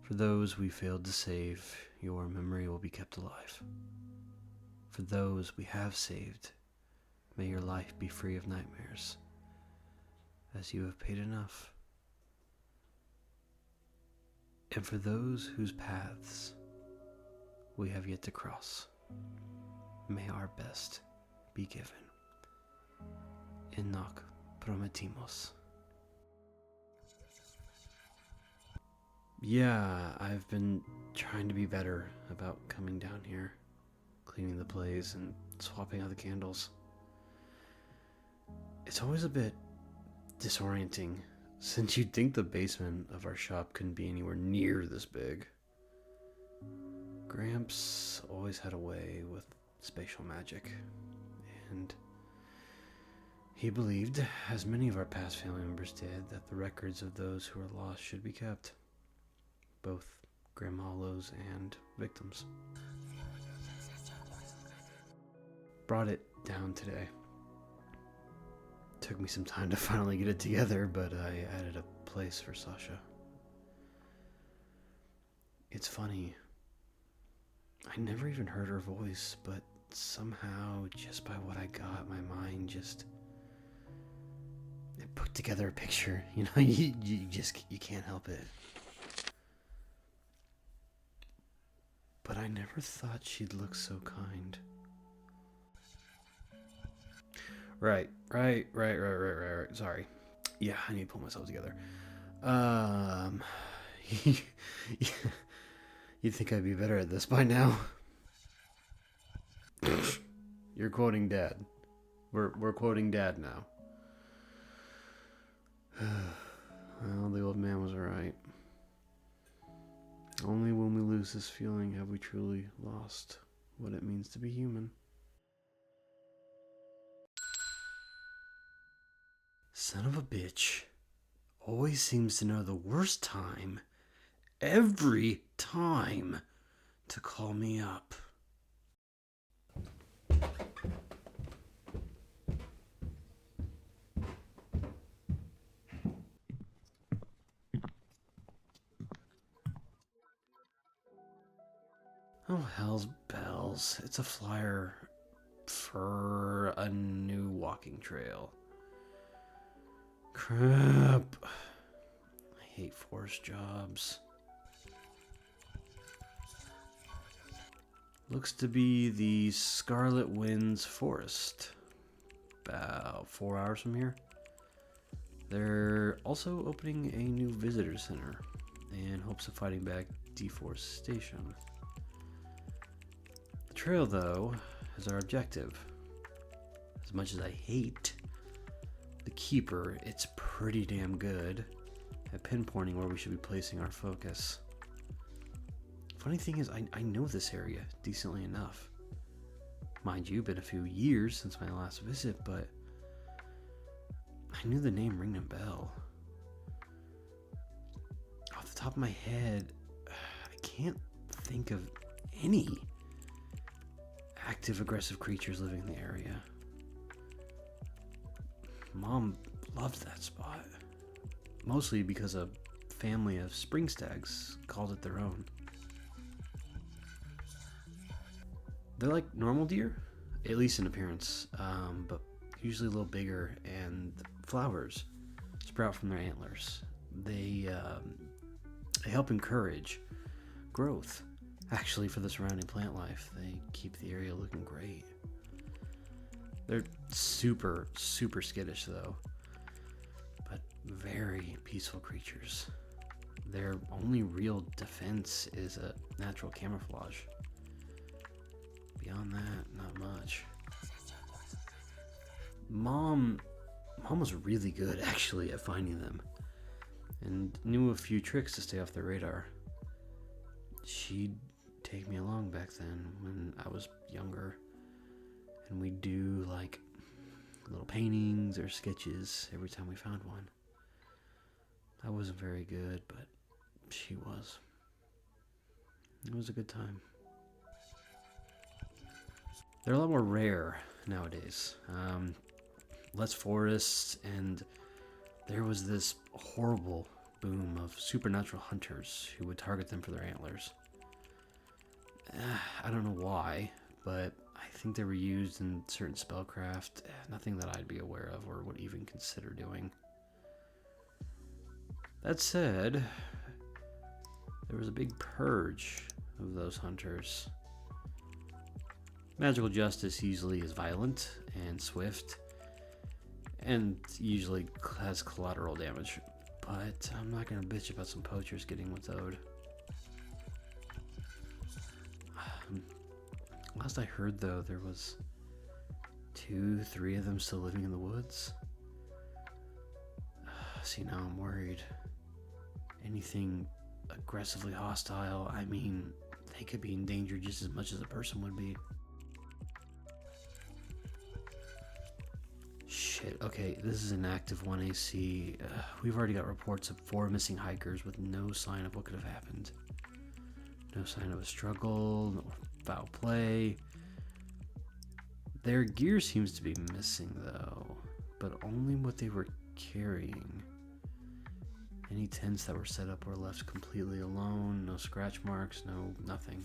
For those we failed to save, your memory will be kept alive. For those we have saved, may your life be free of nightmares, as you have paid enough. And for those whose paths we have yet to cross, may our best be given. In Noc prometimos. Yeah, I've been trying to be better about coming down here, cleaning the place and swapping out the candles. It's always a bit disorienting, since you'd think the basement of our shop couldn't be anywhere near this big. Gramps always had a way with spatial magic, and he believed, as many of our past family members did, that the records of those who are lost should be kept. Both Grim Hollows and victims. Brought it down today. Took me some time to finally get it together, but I added a place for Sasha. It's funny. I never even heard her voice, but somehow, just by what I got, my mind just... it put together a picture. You know, you can't help it. But I never thought she'd look so kind. Right. Sorry. Yeah, I need to pull myself together. You'd think I'd be better at this by now. You're quoting Dad. We're quoting Dad now. Well, the old man was right. Only when we lose this feeling have we truly lost what it means to be human. Son of a bitch always seems to know the worst time, every time, to call me up. Oh, hell's bells. It's a flyer for a new walking trail. Crap. I hate forest jobs. Looks to be the Scarlet Winds Forest. About 4 hours from here. They're also opening a new visitor center in hopes of fighting back deforestation. The trail, though, is our objective. As much as I hate the Keeper, it's pretty damn good at pinpointing where we should be placing our focus. Funny thing is, I know this area decently enough. Mind you, been a few years since my last visit, but I knew the name ringing a bell. Off the top of my head, I can't think of any active aggressive creatures living in the area. Mom loved that spot, mostly because a family of spring stags called it their own. They're like normal deer, at least in appearance, but usually a little bigger, and flowers sprout from their antlers. They help encourage growth. Actually, for the surrounding plant life, they keep the area looking great. They're super skittish though, but very peaceful creatures. Their only real defense is a natural camouflage. Beyond that, not much. Mom was really good actually at finding them, and knew a few tricks to stay off their radar. She'd take me along back then when I was younger, and we'd do like little paintings or sketches every time we found one. I wasn't very good, but she was. It was a good time. They're a lot more rare nowadays. Less forests, and there was this horrible boom of supernatural hunters who would target them for their antlers. I don't know why, but I think they were used in certain spellcraft. Nothing that I'd be aware of or would even consider doing. That said, there was a big purge of those hunters. Magical justice usually is violent and swift, and usually has collateral damage. But I'm not gonna bitch about some poachers getting what's owed. Last I heard, though, there was 2-3 of them still living in the woods. See, now I'm worried. Anything aggressively hostile, I mean, they could be in danger just as much as a person would be. Shit, okay, this is an active 1AC. We've already got reports of 4 missing hikers with no sign of what could have happened. No sign of a struggle, no foul play. Their gear seems to be missing, though, but only what they were carrying. Any tents that were set up were left completely alone. No scratch marks, nothing.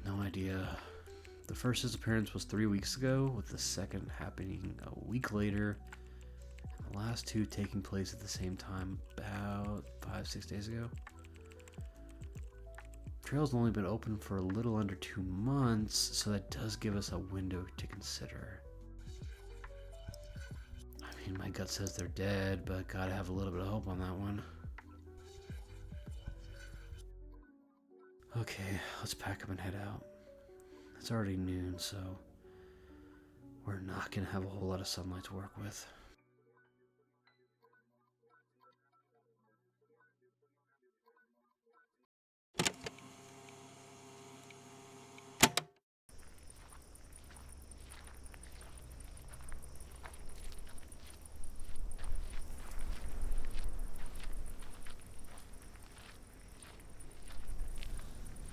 No idea. The first disappearance was 3 weeks ago, with the second happening a week later, and the last 2 taking place at the same time about 5-6 days ago. Trail's only been open for a little under 2 months, so that does give us a window to consider. I mean, my gut says they're dead, but gotta have a little bit of hope on that one. Okay, let's pack up and head out. It's already noon, so we're not gonna have a whole lot of sunlight to work with.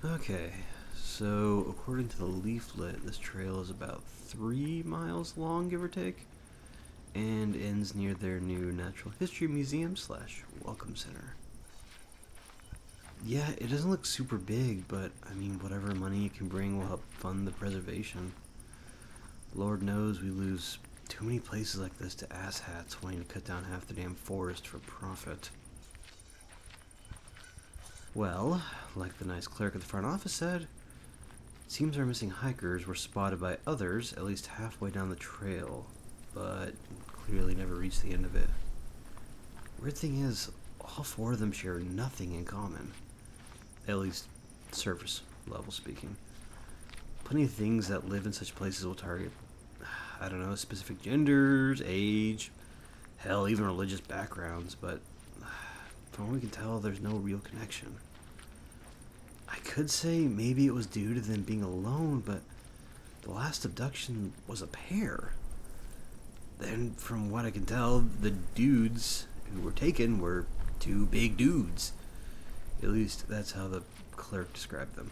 Okay, so according to the leaflet, this trail is about 3 miles long, give or take, and ends near their new Natural History Museum / Welcome Center. Yeah, it doesn't look super big, but I mean, whatever money it can bring will help fund the preservation. Lord knows we lose too many places like this to asshats wanting to cut down half the damn forest for profit. Well, like the nice clerk at the front office said, it seems our missing hikers were spotted by others at least halfway down the trail, but clearly never reached the end of it. Weird thing is, all 4 of them share nothing in common. At least, surface level speaking. Plenty of things that live in such places will target, I don't know, specific genders, age, hell, even religious backgrounds, but from what we can tell, there's no real connection. I could say maybe it was due to them being alone, but the last abduction was a pair. Then, from what I can tell, the dudes who were taken were 2 big dudes. At least, that's how the clerk described them.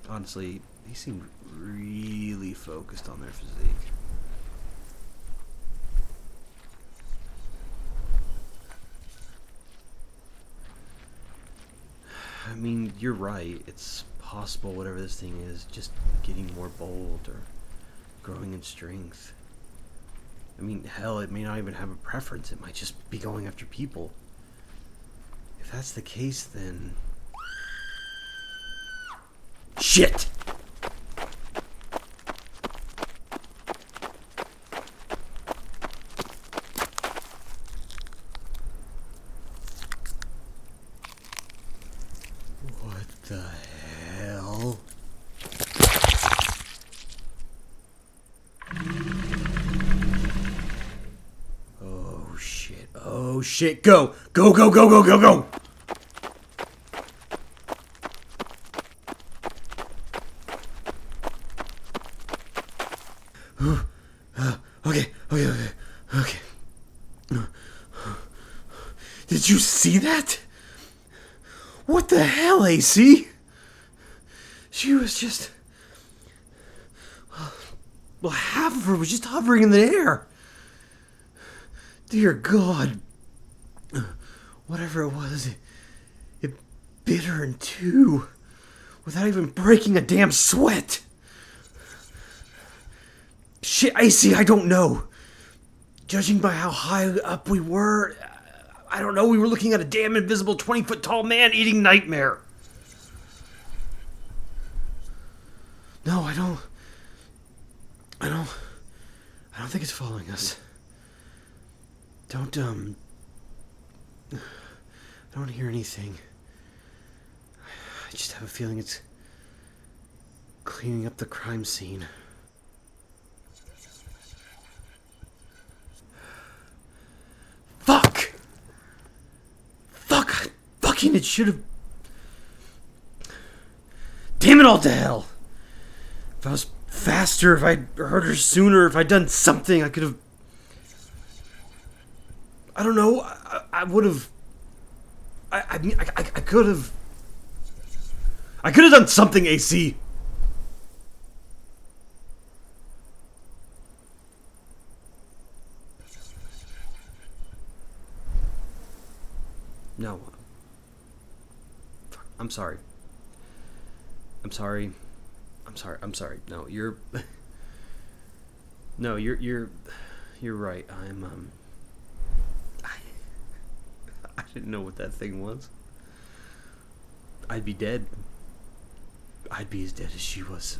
Honestly, they seemed really focused on their physique. I mean, you're right. It's possible whatever this thing is, just getting more bold or growing in strength. I mean, hell, it may not even have a preference. It might just be going after people. If that's the case, then... Shit! What the hell? Oh shit. Oh shit. Go! Go, go, go, go, go, go! Okay. Did you see that? What the hell, AC? She was just... Well, half of her was just hovering in the air. Dear God. Whatever it was, it bit her in two without even breaking a damn sweat. Shit, AC, I don't know. Judging by how high up we were, I don't know, we were looking at a damn invisible 20-foot tall man eating nightmare. No, I don't think it's following us. I don't hear anything. I just have a feeling it's cleaning up the crime scene. Fuck! Fucking it should have... Damn it all to hell! If I was faster, if I'd heard her sooner, if I'd done something, I could have... I don't know, I would have... I could have... I could have done something, AC! No. Fuck, I'm sorry. No, you're... No, you're right. I didn't know what that thing was. I'd be dead. I'd be as dead as she was.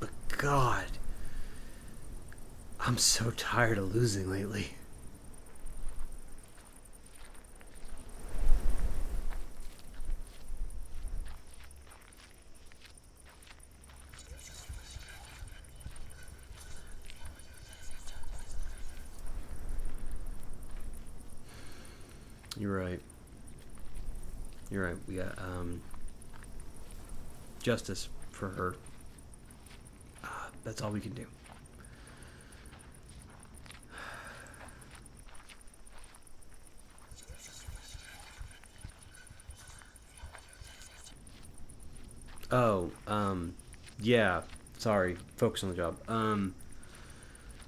But God, I'm so tired of losing lately. You're right. We got justice for her. That's all we can do. Oh, yeah. Sorry. Focus on the job.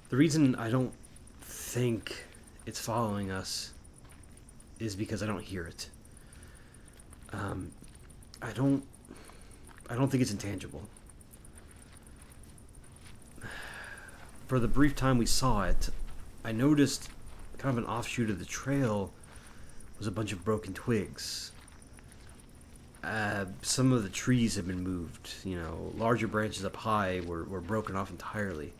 The reason I don't think it's following us is because I don't hear it. I don't think it's intangible. For the brief time we saw it, I noticed kind of an offshoot of the trail was a bunch of broken twigs. Some of the trees have been moved. You know, larger branches up high were broken off entirely.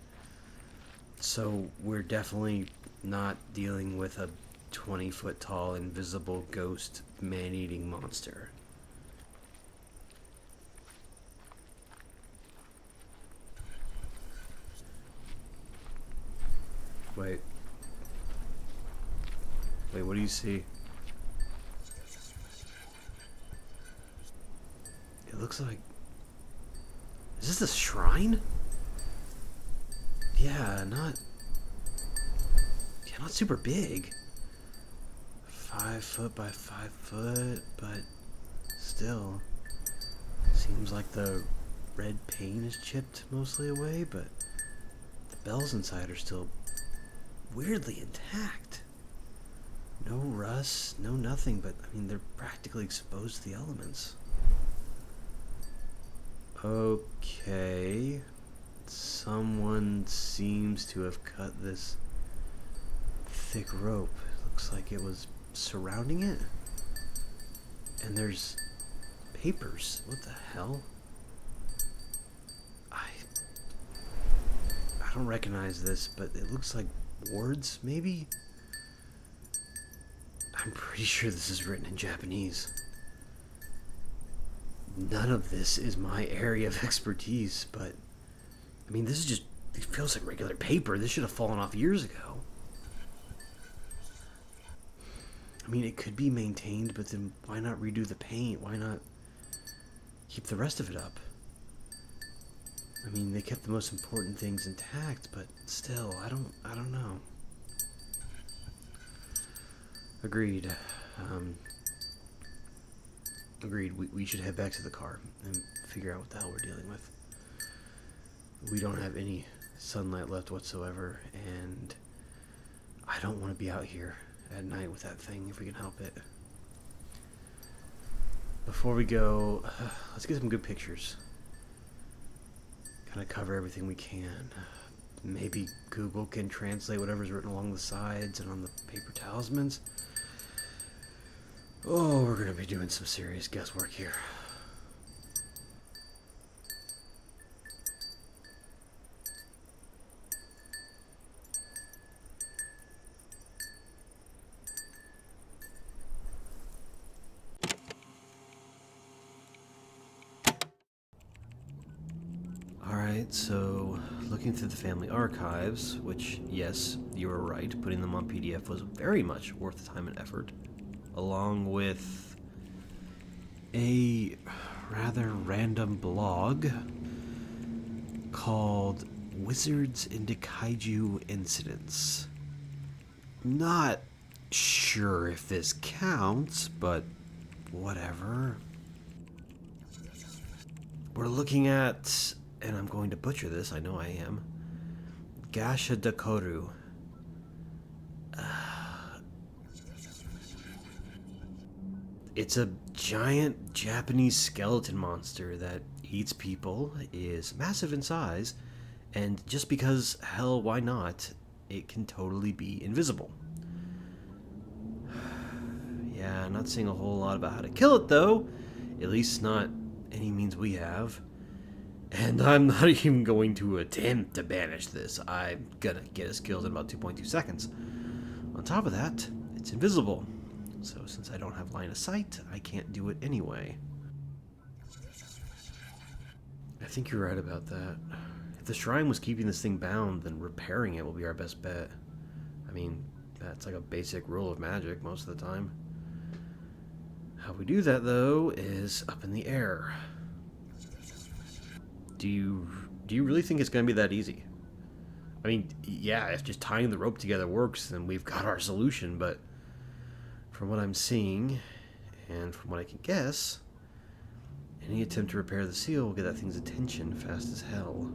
So we're definitely not dealing with a 20-foot tall invisible ghost man-eating monster. Wait, what do you see? It looks like... Is this a shrine? Yeah, not super big. 5 foot by 5 foot, but still. Seems like the red paint is chipped mostly away, but the bells inside are still weirdly intact. No rust, no nothing, but I mean, they're practically exposed to the elements. Okay. Someone seems to have cut this thick rope. Looks like it was surrounding it. And there's papers. What the hell? I don't recognize this, but it looks like words, maybe? I'm pretty sure this is written in Japanese. None of this is my area of expertise, but I mean, this is just, it feels like regular paper. This should have fallen off years ago. I mean, it could be maintained, but then why not redo the paint? Why not keep the rest of it up? I mean, they kept the most important things intact, but still, I don't know. Agreed. Agreed. We should head back to the car and figure out what the hell we're dealing with. We don't have any sunlight left whatsoever, and I don't want to be out here at night with that thing if we can help it. Before we go, let's get some good pictures. Kind of cover everything we can. Maybe Google can translate whatever's written along the sides and on the paper talismans. Oh, we're going to be doing some serious guesswork here. Alright, so looking through the family archives, which, yes, you were right, putting them on PDF was very much worth the time and effort, along with a rather random blog called Wizards into Kaiju Incidents. Not sure if this counts, but whatever. We're looking at, and I'm going to butcher this, I know I am, Gasha Dakoru. It's a giant Japanese skeleton monster that eats people, is massive in size, and just because, hell, why not, it can totally be invisible. Yeah, not seeing a whole lot about how to kill it, though. At least not any means we have. And I'm not even going to attempt to banish this. I'm gonna get us killed in about 2.2 seconds. On top of that, it's invisible. So since I don't have line of sight, I can't do it anyway. I think you're right about that. If the shrine was keeping this thing bound, then repairing it will be our best bet. I mean, that's like a basic rule of magic most of the time. How we do that, though, is up in the air. Do you really think it's going to be that easy? I mean, yeah, if just tying the rope together works, then we've got our solution, but from what I'm seeing, and from what I can guess, any attempt to repair the seal will get that thing's attention fast as hell.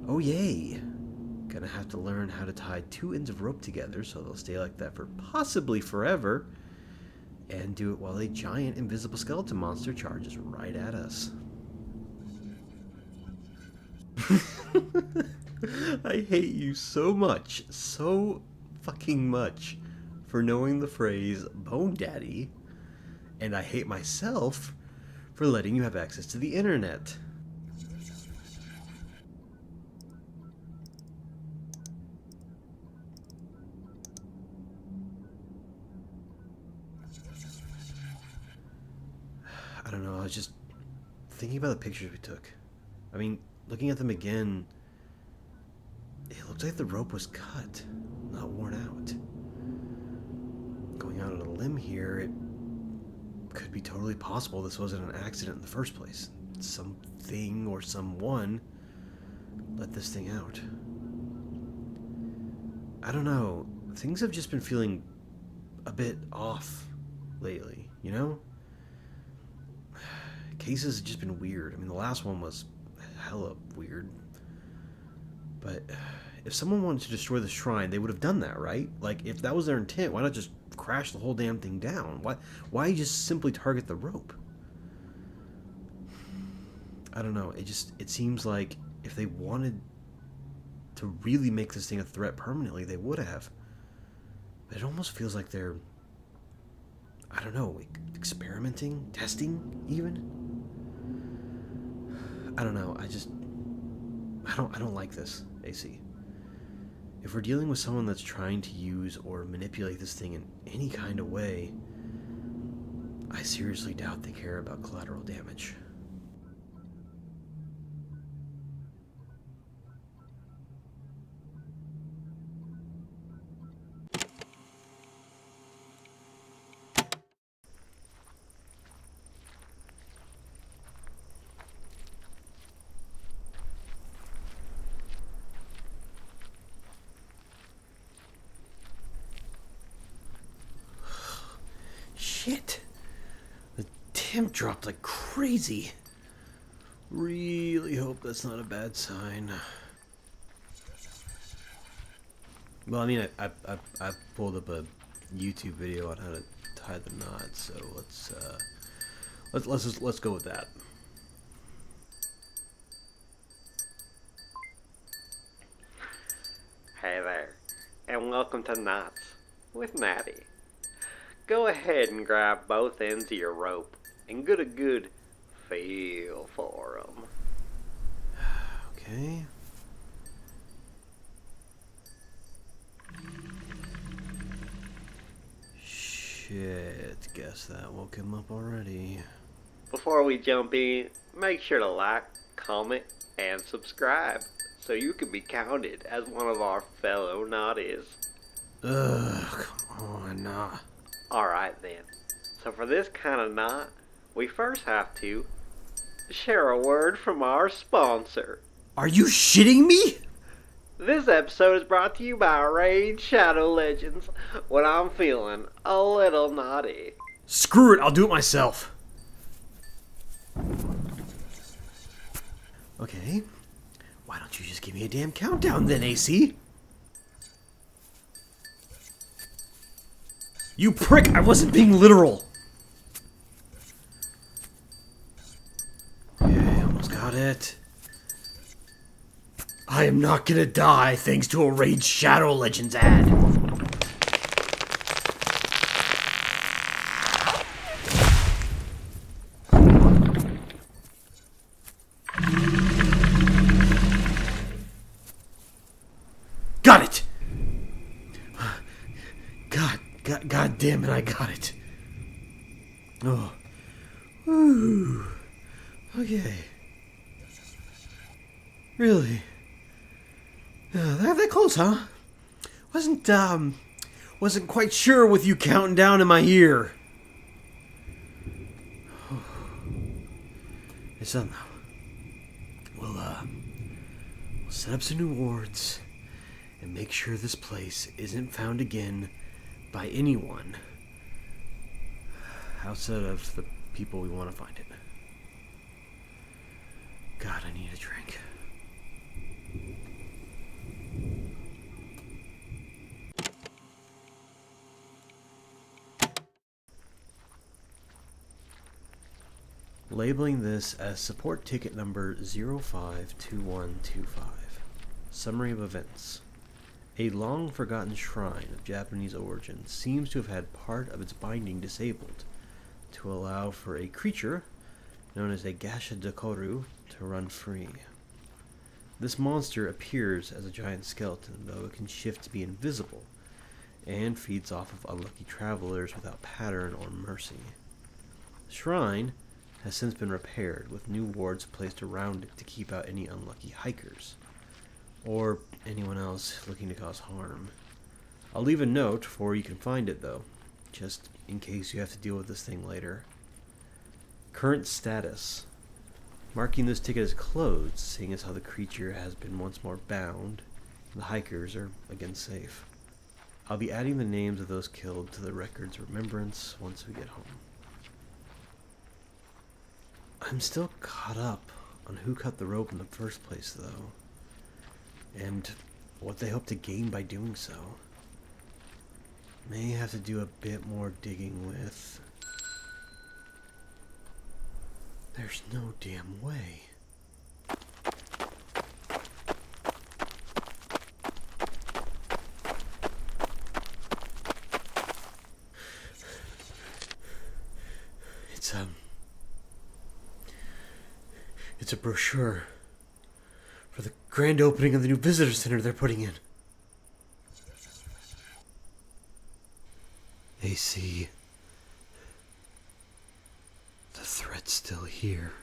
Oh yay! Gonna have to learn how to tie two ends of rope together so they'll stay like that for possibly forever, and do it while a giant invisible skeleton monster charges right at us. I hate you so much, so fucking much, for knowing the phrase Bone Daddy, and I hate myself for letting you have access to the internet. I don't know, I was just thinking about the pictures we took. I mean, looking at them again, it looked like the rope was cut, not worn out. Going out on a limb here, it could be totally possible this wasn't an accident in the first place. Something or someone let this thing out. I don't know, things have just been feeling a bit off lately, you know? Cases have just been weird. I mean, the last one was hella weird. But if someone wanted to destroy the shrine, they would have done that, right? Like, if that was their intent, why not just crash the whole damn thing down? Why just simply target the rope? I don't know. It seems like if they wanted to really make this thing a threat permanently, they would have. But it almost feels like they're, I don't know, experimenting, testing, even. I don't know. I don't like this, AC. If we're dealing with someone that's trying to use or manipulate this thing in any kind of way, I seriously doubt they care about collateral damage. Shit! The temp dropped like crazy. Really hope that's not a bad sign. Well, I mean, I pulled up a YouTube video on how to tie the knot, so let's go with that. Hey there, and welcome to Knots with Natty. Go ahead and grab both ends of your rope and get a good feel for 'em. Okay. Shit, guess that woke him up already. Before we jump in, make sure to like, comment, and subscribe so you can be counted as one of our fellow Naughties. Ugh, come on, nah. Alright then, so for this kind of knot, we first have to share a word from our sponsor. Are you shitting me? This episode is brought to you by Raid Shadow Legends when I'm feeling a little naughty. Screw it, I'll do it myself. Okay, why don't you just give me a damn countdown then, AC? You prick, I wasn't being literal. Okay, almost got it. I am not gonna die thanks to a Raid Shadow Legends ad. Got it! God damn it, I got it. Oh. Woo. Okay. Really? That close, huh? Wasn't quite sure with you counting down in my ear. It's done now. We'll set up some new wards and make sure this place isn't found again by anyone outside of the people we want to find it. God, I need a drink. Labeling this as support ticket number 052125. Summary of events. A long-forgotten shrine of Japanese origin seems to have had part of its binding disabled to allow for a creature known as a Gasha Dakoru to run free. This monster appears as a giant skeleton, though it can shift to be invisible, and feeds off of unlucky travelers without pattern or mercy. The shrine has since been repaired, with new wards placed around it to keep out any unlucky hikers, or anyone else looking to cause harm. I'll leave a note for where you can find it, though, just in case you have to deal with this thing later. Current status. Marking this ticket as closed, seeing as how the creature has been once more bound, and the hikers are again safe. I'll be adding the names of those killed to the record's remembrance once we get home. I'm still caught up on who cut the rope in the first place, though, and what they hope to gain by doing so. May have to do a bit more digging with. There's no damn way. It's a brochure for the grand opening of the new visitor center they're putting in. AC. The threat's still here.